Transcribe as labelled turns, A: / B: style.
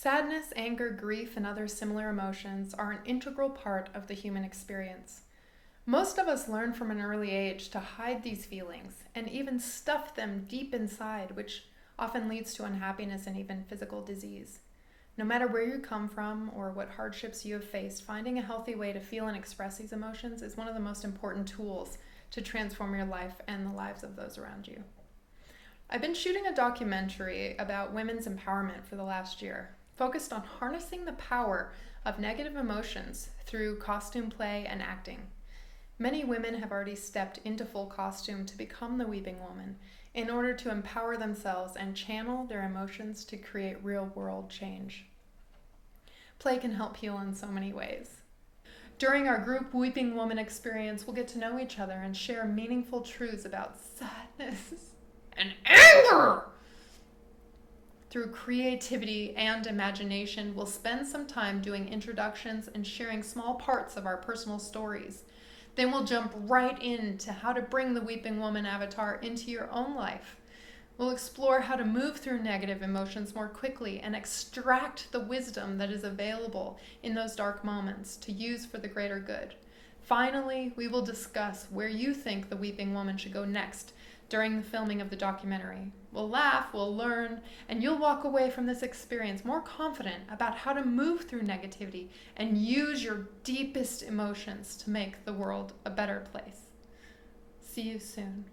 A: Sadness, anger, grief, and other similar emotions are an integral part of the human experience. Most of us learn from an early age to hide these feelings and even stuff them deep inside, which often leads to unhappiness and even physical disease. No matter where you come from or what hardships you have faced, finding a healthy way to feel and express these emotions is one of the most important tools to transform your life and the lives of those around you. I've been shooting a documentary about women's empowerment for the last year, focused on harnessing the power of negative emotions through costume play and acting. Many women have already stepped into full costume to become the Weeping Woman in order to empower themselves and channel their emotions to create real-world change. Play can help heal in so many ways. During our group Weeping Woman experience, we'll get to know each other and share meaningful truths about sadness and anger. Through creativity and imagination, we'll spend some time doing introductions and sharing small parts of our personal stories. Then we'll jump right into how to bring the Weeping Woman avatar into your own life. We'll explore how to move through negative emotions more quickly and extract the wisdom that is available in those dark moments to use for the greater good. Finally, we will discuss where you think the Weeping Woman should go next during the filming of the documentary. We'll laugh, we'll learn, and you'll walk away from this experience more confident about how to move through negativity and use your deepest emotions to make the world a better place. See you soon.